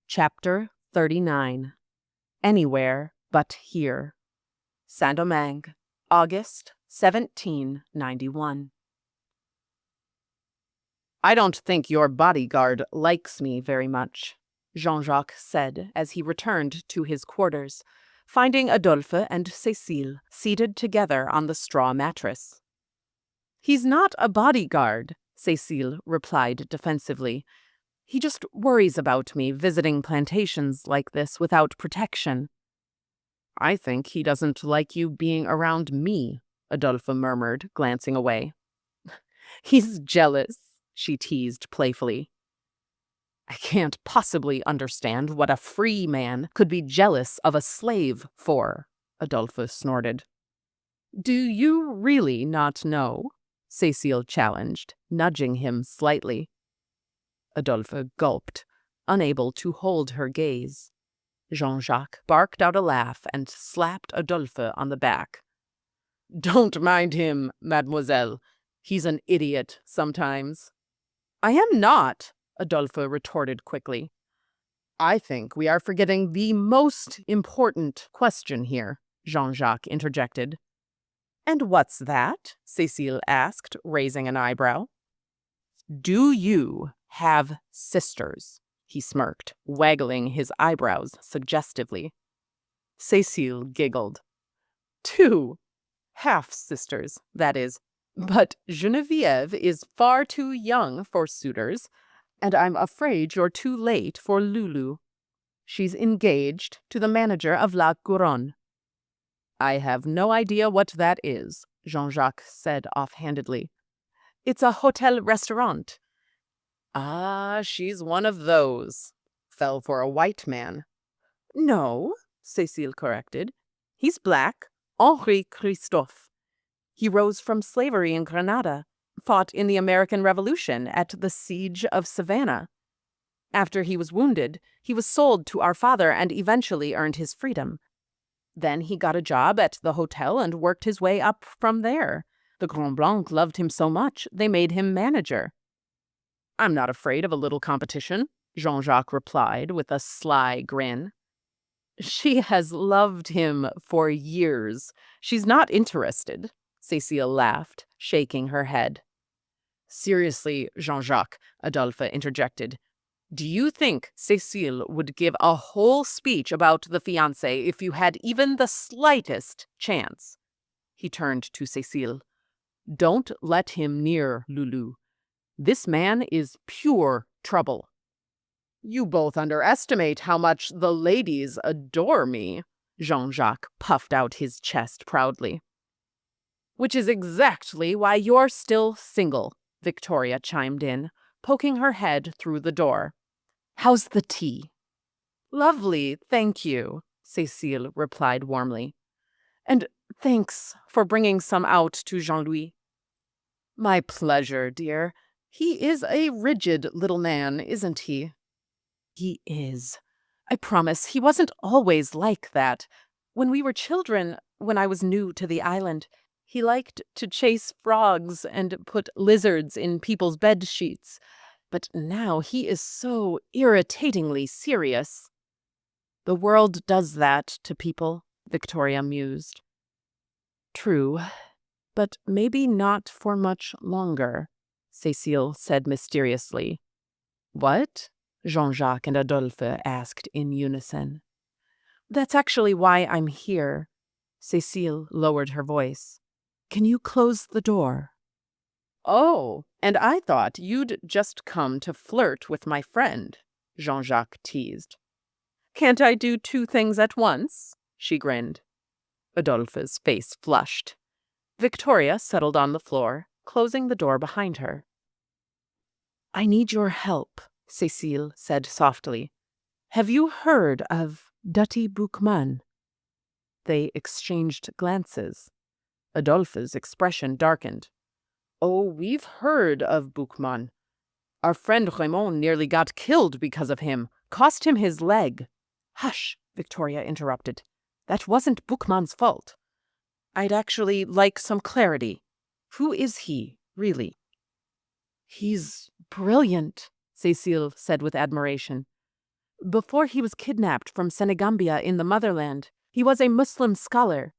Chapter 39. Anywhere But Here. Saint-Domingue, August 1791. "I don't think your bodyguard likes me very much," Jean-Jacques said as he returned to his quarters, finding Adolphe and Cécile seated together on the straw mattress. "He's not a bodyguard," Cécile replied defensively. "He just worries about me visiting plantations like this without protection." "I think he doesn't like you being around me," Adolphe murmured, glancing away. "He's jealous," she teased playfully. "I can't possibly understand what a free man could be jealous of a slave for," Adolphe snorted. "Do you really not know?" Cécile challenged, nudging him slightly. Adolphe gulped, unable to hold her gaze. Jean-Jacques barked out a laugh and slapped Adolphe on the back. "Don't mind him, mademoiselle. He's an idiot sometimes." "I am not," Adolphe retorted quickly. "I think we are forgetting the most important question here," Jean-Jacques interjected. "And what's that?" Cécile asked, raising an eyebrow. "Do you have sisters?" he smirked, waggling his eyebrows suggestively. Cécile giggled. "Two half-sisters, that is. But Geneviève is far too young for suitors, and I'm afraid you're too late for Lulu. She's engaged to the manager of La Couronne." "I have no idea what that is," Jean-Jacques said offhandedly. "It's a hotel-restaurant." "Ah, she's one of those. Fell for a white man." "No," Cécile corrected. "He's black, Henri Christophe. He rose from slavery in Granada, fought in the American Revolution at the Siege of Savannah. After he was wounded, he was sold to our father and eventually earned his freedom. Then he got a job at the hotel and worked his way up from there. The Grand Blanc loved him so much, they made him manager." "I'm not afraid of a little competition," Jean-Jacques replied with a sly grin. "She has loved him for years. She's not interested," Cécile laughed, shaking her head. "Seriously, Jean-Jacques," Adolphe interjected, "do you think Cécile would give a whole speech about the fiancé if you had even the slightest chance?" He turned to Cécile. "Don't let him near Lulu. This man is pure trouble." "You both underestimate how much the ladies adore me," Jean-Jacques puffed out his chest proudly. "Which is exactly why you're still single," Victoria chimed in, poking her head through the door. "How's the tea?" "Lovely, thank you," Cécile replied warmly. "And thanks for bringing some out to Jean-Louis." "My pleasure, dear. He is a rigid little man, isn't he?" "He is. I promise he wasn't always like that. When we were children, when I was new to the island, he liked to chase frogs and put lizards in people's bed sheets. But now he is so irritatingly serious." "The world does that to people," Victoria mused. "True, but maybe not for much longer," Cécile said mysteriously. "What?" Jean-Jacques and Adolphe asked in unison. "That's actually why I'm here." Cécile lowered her voice. "Can you close the door?" "Oh, and I thought you'd just come to flirt with my friend," Jean-Jacques teased. "Can't I do two things at once?" she grinned. Adolphe's face flushed. Victoria settled on the floor, closing the door behind her. "I need your help," Cécile said softly. "Have you heard of Dutty Boukman?" They exchanged glances. Adolphe's expression darkened. "Oh, we've heard of Boukman. Our friend Raymond nearly got killed because of him. Cost him his leg." "Hush," Victoria interrupted. "That wasn't Boukman's fault. I'd actually like some clarity. Who is he, really?" "He's brilliant," Cécile said with admiration. Before he was kidnapped from Senegambia in the motherland, he was a Muslim scholar.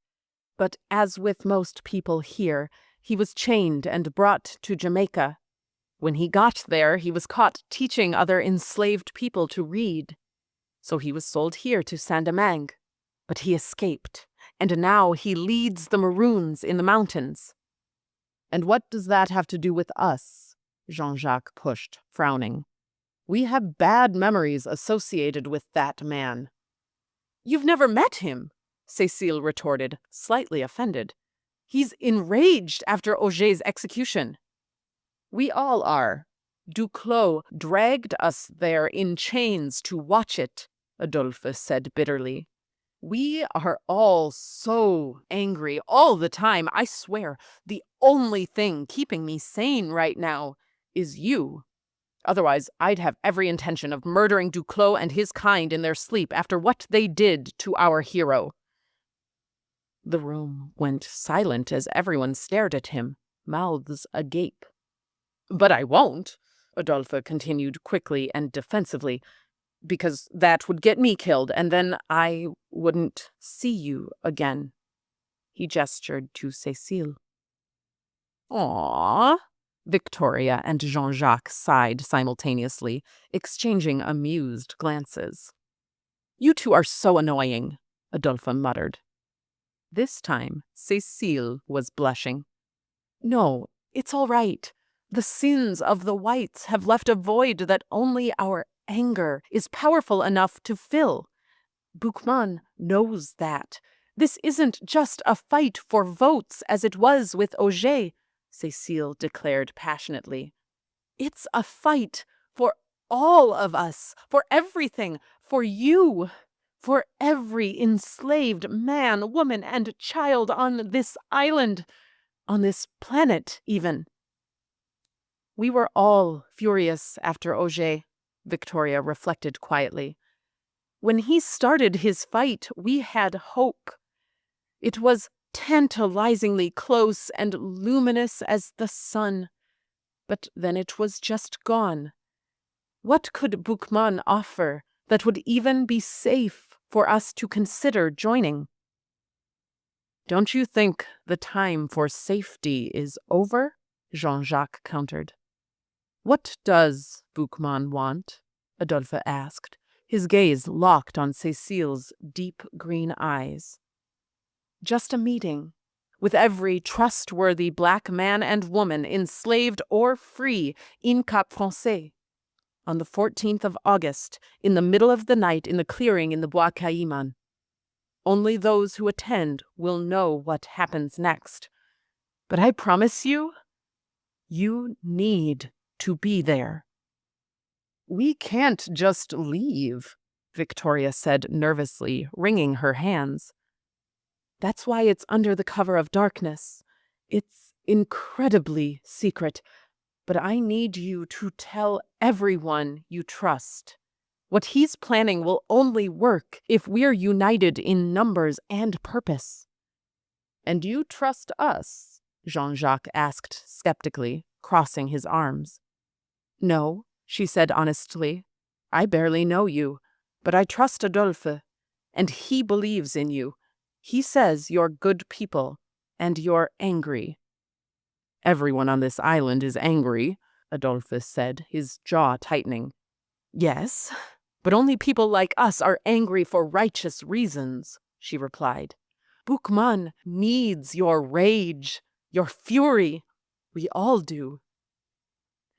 But as with most people here, he was chained and brought to Jamaica. When he got there, he was caught teaching other enslaved people to read. So he was sold here to Saint-Domingue. But he escaped, and now he leads the Maroons in the mountains. And what does that have to do with us? Jean-Jacques pushed, frowning. We have bad memories associated with that man. You've never met him, Cécile retorted, slightly offended. He's enraged after Auger's execution. We all are. Duclos dragged us there in chains to watch it, Adolphe said bitterly. We are all so angry all the time. I swear, the only thing keeping me sane right now is you. Otherwise, I'd have every intention of murdering Duclos and his kind in their sleep after what they did to our hero. The room went silent as everyone stared at him, mouths agape. But I won't, Adolphe continued quickly and defensively, because that would get me killed, and then I wouldn't see you again. He gestured to Cécile. Aww. Victoria and Jean-Jacques sighed simultaneously, exchanging amused glances. You two are so annoying, Adolphe muttered. This time, Cécile was blushing. No, it's all right. The sins of the whites have left a void that only our anger is powerful enough to fill. Boukman knows that. This isn't just a fight for votes as it was with Auger, Cécile declared passionately. It's a fight for all of us, for everything, for you, for every enslaved man, woman, and child on this island, on this planet even. We were all furious after Auger, Victoria reflected quietly. When he started his fight, we had hope. It was tantalizingly close and luminous as the sun. But then it was just gone. What could Boukman offer that would even be safe for us to consider joining? Don't you think the time for safety is over? Jean-Jacques countered. What does Boukman want? Adolphe asked, his gaze locked on Cécile's deep green eyes. Just a meeting, with every trustworthy black man and woman, enslaved or free, in Cap Français. On the 14th of August, in the middle of the night in the clearing in the Bois Caïman. Only those who attend will know what happens next. But I promise you, you need to be there. We can't just leave, Victoria said nervously, wringing her hands. That's why it's under the cover of darkness. It's incredibly secret, but I need you to tell everyone you trust. What he's planning will only work if we're united in numbers and purpose. And you trust us? Jean-Jacques asked skeptically, crossing his arms. No, she said honestly. I barely know you, but I trust Adolphe, and he believes in you. He says you're good people, and you're angry. Everyone on this island is angry, Adolphe said, his jaw tightening. Yes, but only people like us are angry for righteous reasons, she replied. Boukman needs your rage, your fury. We all do.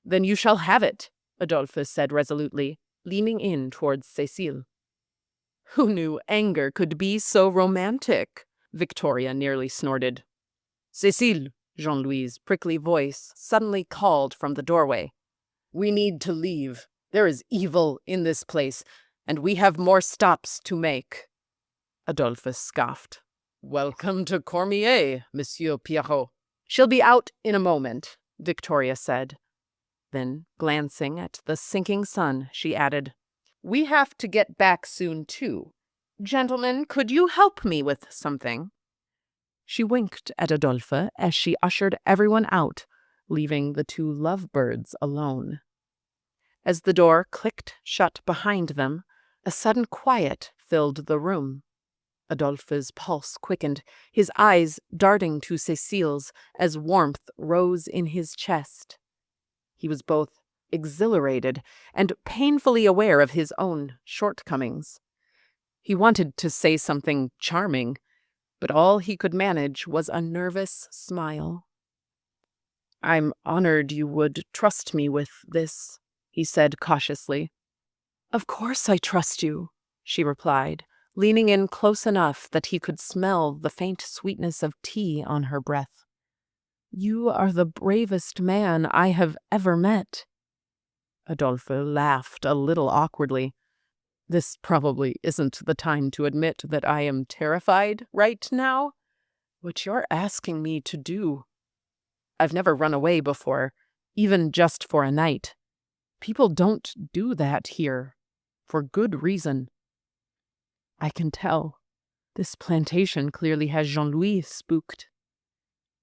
Then you shall have it, Adolphe said resolutely, leaning in towards Cécile. Who knew anger could be so romantic? Victoria nearly snorted. Cécile, Jean-Louis's prickly voice suddenly called from the doorway. We need to leave. There is evil in this place, and we have more stops to make. Adolphe scoffed. Welcome to Cormier, Monsieur Pierrot. She'll be out in a moment, Victoria said. Then, glancing at the sinking sun, she added, We have to get back soon, too. Gentlemen, could you help me with something? She winked at Adolphe as she ushered everyone out, leaving the two lovebirds alone. As the door clicked shut behind them, A sudden quiet filled the room. Adolphe's pulse quickened, his eyes darting to Cecile's as warmth rose in his chest. He was both exhilarated and painfully aware of his own shortcomings. He wanted to say something charming, but all he could manage was a nervous smile. "I'm honored you would trust me with this," he said cautiously. "Of course I trust you," she replied, leaning in close enough that he could smell the faint sweetness of tea on her breath. "You are the bravest man I have ever met." Adolphe laughed a little awkwardly. "This probably isn't the time to admit that I am terrified right now. What you're asking me to do. I've never run away before, even just for a night. People don't do that here, for good reason. I can tell. This plantation clearly has Jean-Louis spooked.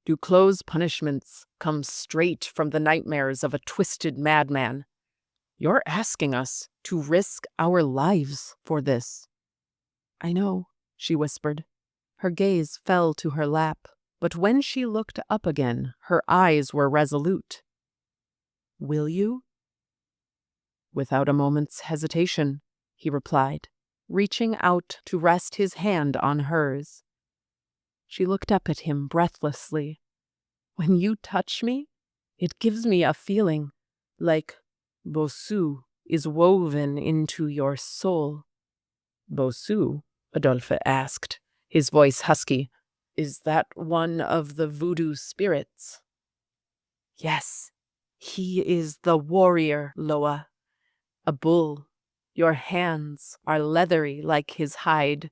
Duclos' punishments come straight from the nightmares of a twisted madman. You're asking us to risk our lives for this." "I know," she whispered. Her gaze fell to her lap, but when she looked up again, her eyes were resolute. "Will you?" "Without a moment's hesitation," he replied, reaching out to rest his hand on hers. She looked up at him breathlessly. "When you touch me, it gives me a feeling like Bossu is woven into your soul." "Bossu?" Adolphe asked, his voice husky. "Is that one of the voodoo spirits?" "Yes, he is the warrior, Loa. A bull. Your hands are leathery like his hide.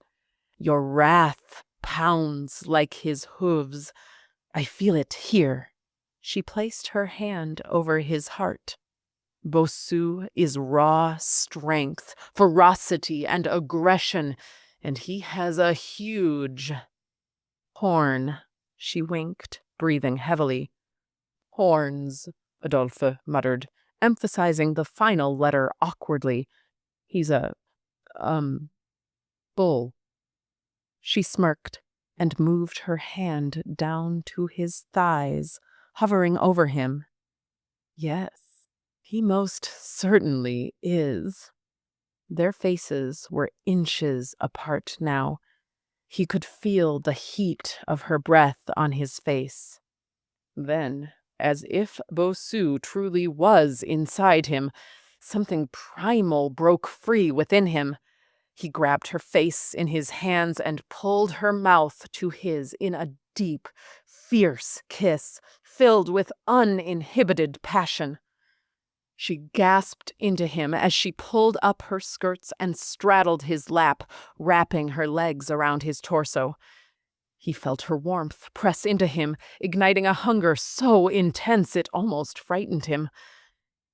Your wrath pounds like his hooves. I feel it here." She placed her hand over his heart. "Bossu is raw strength, ferocity, and aggression, and he has a huge horn." She winked, breathing heavily. "Horns," Adolphe muttered, emphasizing the final letter awkwardly. "He's a, bull." She smirked and moved her hand down to his thighs, hovering over him. "Yes, he most certainly is." Their faces were inches apart now. He could feel the heat of her breath on his face. Then, as if Bossu truly was inside him, something primal broke free within him. He grabbed her face in his hands and pulled her mouth to his in a deep, fierce kiss, filled with uninhibited passion. She gasped into him as she pulled up her skirts and straddled his lap, wrapping her legs around his torso. He felt her warmth press into him, igniting a hunger so intense it almost frightened him.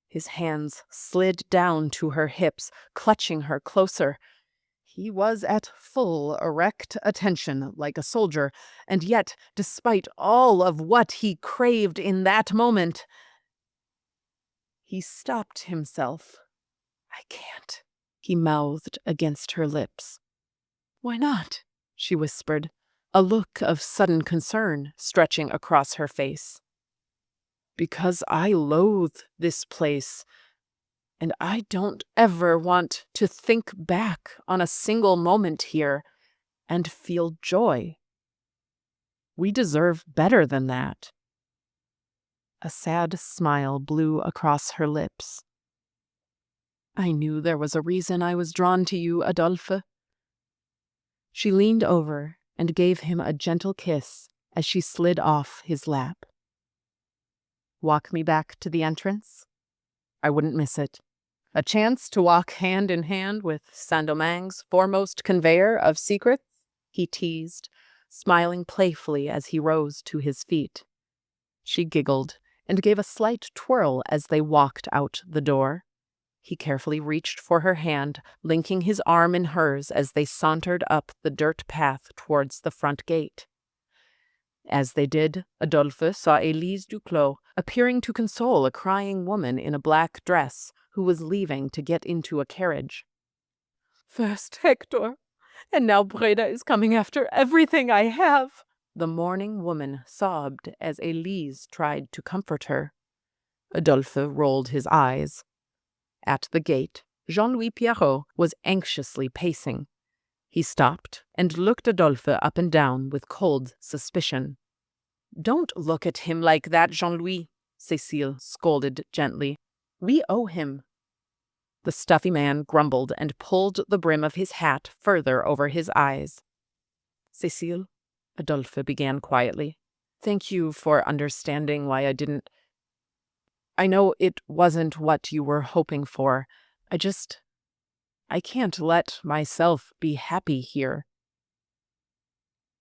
His hands slid down to her hips, clutching her closer. He was at full erect attention, like a soldier, and yet, despite all of what he craved in that moment, he stopped himself. "I can't," he mouthed against her lips. "Why not?" she whispered, a look of sudden concern stretching across her face. "Because I loathe this place, and I don't ever want to think back on a single moment here and feel joy. We deserve better than that." A sad smile blew across her lips. "I knew there was a reason I was drawn to you, Adolphe." She leaned over and gave him a gentle kiss as she slid off his lap. "Walk me back to the entrance? I wouldn't miss it. A chance to walk hand in hand with Saint-Domingue's foremost conveyor of secrets," he teased, smiling playfully as he rose to his feet. She giggled and gave a slight twirl as they walked out the door. He carefully reached for her hand, linking his arm in hers as they sauntered up the dirt path towards the front gate. As they did, Adolphe saw Élise Duclos appearing to console a crying woman in a black dress who was leaving to get into a carriage. First Hector, and now Breda is coming after everything I have. The mourning woman sobbed as Elise tried to comfort her. Adolphe rolled his eyes. At the gate, Jean-Louis Pierrot was anxiously pacing. He stopped and looked Adolphe up and down with cold suspicion. Don't look at him like that, Jean-Louis, Cécile scolded gently. We owe him. The stuffy man grumbled and pulled the brim of his hat further over his eyes. Cécile, Adolphe began quietly, thank you for understanding why I didn't. I know it wasn't what you were hoping for. I can't let myself be happy here.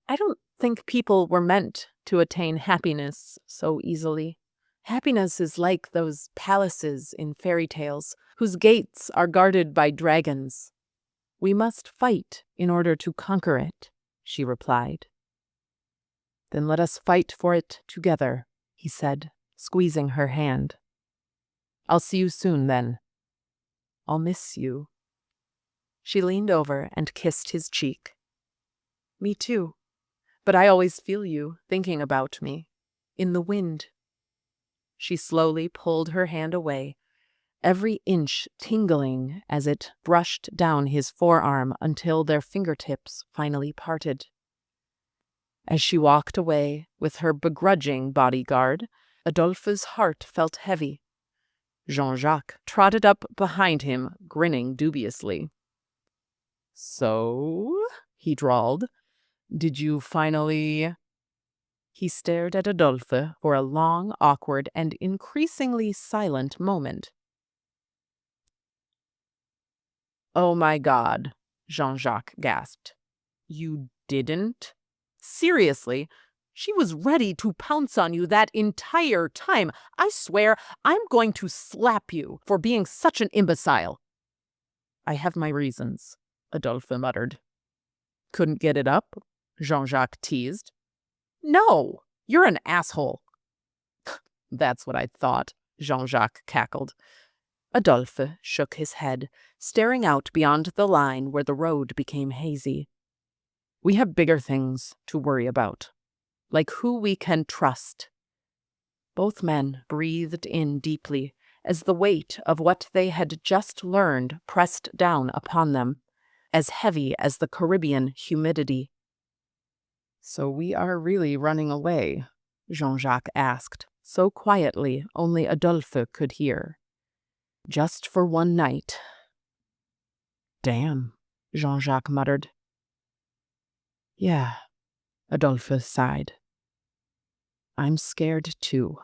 I don't think people were meant to attain happiness so easily. Happiness is like those palaces in fairy tales whose gates are guarded by dragons. We must fight in order to conquer it, she replied. Then let us fight for it together, he said, squeezing her hand. I'll see you soon, then. I'll miss you. She leaned over and kissed his cheek. Me too, but I always feel you thinking about me, in the wind. She slowly pulled her hand away, every inch tingling as it brushed down his forearm until their fingertips finally parted. As she walked away with her begrudging bodyguard, Adolphe's heart felt heavy. Jean-Jacques trotted up behind him, grinning dubiously. So, he drawled, did you finally... He stared at Adolphe for a long, awkward, and increasingly silent moment. Oh my God, Jean-Jacques gasped. You didn't? Seriously? She was ready to pounce on you that entire time. I swear I'm going to slap you for being such an imbecile. I have my reasons, Adolphe muttered. Couldn't get it up? Jean-Jacques teased. No, you're an asshole. That's what I thought, Jean-Jacques cackled. Adolphe shook his head, staring out beyond the line where the road became hazy. We have bigger things to worry about, like who we can trust. Both men breathed in deeply as the weight of what they had just learned pressed down upon them, as heavy as the Caribbean humidity. So we are really running away? Jean-Jacques asked, so quietly only Adolphe could hear. Just for one night. Damn, Jean-Jacques muttered. Yeah, Adolphe sighed. I'm scared too.